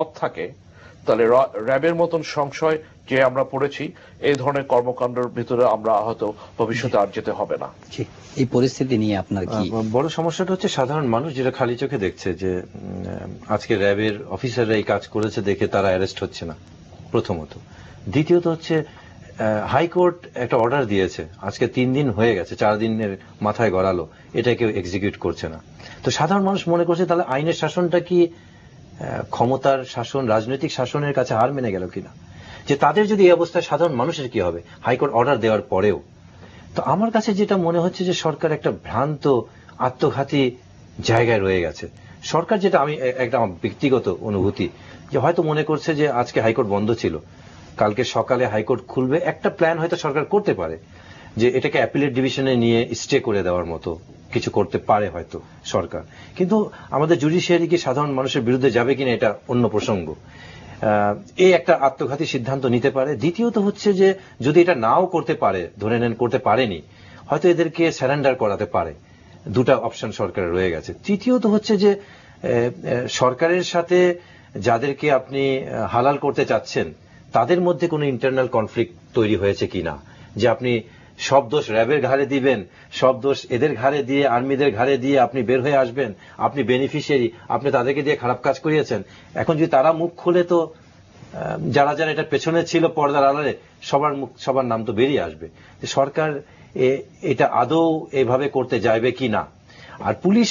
পথ থাকে তাহলে র্যাবের মতন সংশয় যে আমরা পড়েছি এই ধরনের কর্মকাণ্ডের ভিতরে আমরা হয়তো ভবিষ্যতে আর যেতে হবে না। এই পরিস্থিতি নিয়ে আপনার কি বড় সমস্যাটা হচ্ছে সাধারণ মানুষ যেটা খালি চোখে দেখছে যে আজকে র্যাবের অফিসাররা এই কাজ করেছে দেখে তারা অ্যারেস্ট হচ্ছে না প্রথমত। দ্বিতীয়ত হচ্ছে হাইকোর্ট একটা অর্ডার দিয়েছে, আজকে 3 দিন হয়ে গেছে, 4 দিনের মাথায় গড়ালো, এটা কেউ এক্সিকিউট করছে না। তো সাধারণ মানুষ মনে করছে তাহলে আইনের শাসনটা কি ক্ষমতার শাসন, রাজনৈতিক শাসনের কাছে হার মেনে গেল কিনা, যে তাদের যদি এই অবস্থায় সাধারণ মানুষের কি হবে হাইকোর্ট অর্ডার দেওয়ার পরেও। তো আমার কাছে যেটা মনে হচ্ছে যে সরকার একটা ভ্রান্ত আত্মঘাতী জায়গায় রয়ে গেছে। সরকার যেটা আমি একটা ব্যক্তিগত অনুভূতি যে হয়তো মনে করছে যে আজকে হাইকোর্ট বন্ধ ছিল, কালকে সকালে হাইকোর্ট খুলবে, একটা প্ল্যান হয়তো সরকার করতে পারে যে এটাকে অ্যাপিলেট ডিভিশনে নিয়ে স্টে করে দেওয়ার মতো কিছু করতে পারে হয়তো সরকার। কিন্তু আমাদের জুডিশিয়ারি কি সাধারণ মানুষের বিরুদ্ধে যাবে কিনা এটা অন্য প্রসঙ্গ। এই একটা আত্মঘাতী সিদ্ধান্ত নিতে পারে। দ্বিতীয়ত হচ্ছে যে যদি এটা নাও করতে পারে, ধরে নেন করতে পারেনি, হয়তো এদেরকে স্যারেন্ডার করাতে পারে। দুটা অপশন সরকারের রয়ে গেছে। তৃতীয়ত হচ্ছে যে সরকারের সাথে যাদেরকে আপনি হালাল করতে চাচ্ছেন তাদের মধ্যে কোনো ইন্টারনাল কনফ্লিক্ট তৈরি হয়েছে কিনা, যে আপনি সব দোষ র্যাবের ঘাড়ে দিবেন, সব দোষ এদের ঘাড়ে দিয়ে, আর্মিদের ঘাড়ে দিয়ে আপনি বের হয়ে আসবেন, আপনি বেনিফিশিয়ারি, আপনি তাদেরকে দিয়ে খারাপ কাজ করিয়েছেন। এখন যদি তারা মুখ খুলে তো যারা যারা এটা পেছনে ছিল পর্দার আড়ালে সবার নাম তো বেরিয়ে আসবে। সরকার এটা আদৌ এভাবে করতে যাইবে কি না। আর পুলিশ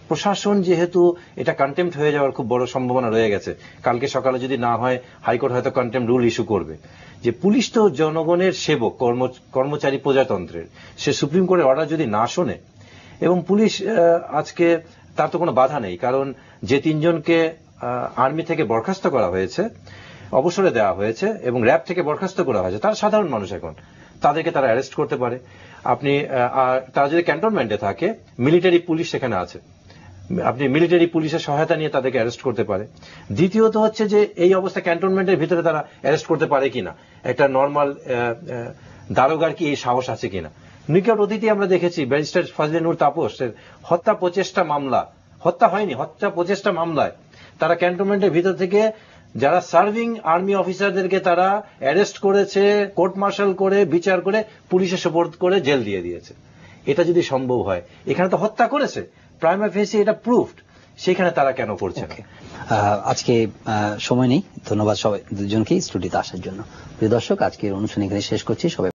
প্রশাসন যেহেতু এটা কন্টেম্পট হয়ে যাওয়ার খুব বড় সম্ভাবনা রয়ে গেছে, কালকে সকালে যদি না হয় হাইকোর্ট হয়তো কন্টেম্পট রুল ইস্যু করবে। যে পুলিশ তো জনগণের সেবক, কর্মচারী প্রজাতন্ত্রের, সে সুপ্রিম কোর্টের অর্ডার যদি না শোনে, এবং পুলিশ আজকে তার তো কোনো বাধা নেই, কারণ যে 3 জনকে আর্মি থেকে বরখাস্ত করা হয়েছে, অবসরে দেওয়া হয়েছে, এবং র্যাব থেকে বরখাস্ত করা হয়েছে, তারা সাধারণ মানুষ, এখন তাদেরকে তারা অ্যারেস্ট করতে পারে। আপনি তারা যদি ক্যান্টনমেন্টে থাকে, মিলিটারি পুলিশ সেখানে আছে, আপনি মিলিটারি পুলিশের সহায়তা নিয়ে তাদেরকে অ্যারেস্ট করতে পারে। দ্বিতীয়ত হচ্ছে যে এই অবস্থা ক্যান্টনমেন্টের ভিতরে তারা অ্যারেস্ট করতে পারে কিনা, একটা নর্মাল দারোগার কি এই সাহস আছে কিনা। নিকট অতীতে আমরা দেখেছি ব্যারিস্টার ফজলে নূর তাপসের হত্যা প্রচেষ্টা মামলা, হত্যা হয়নি, হত্যা প্রচেষ্টা মামলায় তারা ক্যান্টনমেন্টের ভিতর থেকে যারা সার্ভিং আর্মি অফিসারদেরকে তারা অ্যারেস্ট করেছে, কোর্ট মার্শাল করে, বিচার করে, পুলিশে সোপর্দ করে জেল দিয়ে দিয়েছে। এটা যদি সম্ভব হয়, এখানে তো হত্যা করেছে, প্রাইমা ফেসি এটা প্রুফড, সেখানে তারা কেন করছে না। আজকে সময় নেই, ধন্যবাদ সবাই দুজনকেই স্টুডিওতে আসার জন্য। প্রিয় দর্শক, আজকের অনুষ্ঠান এখানে শেষ করছি। সবাই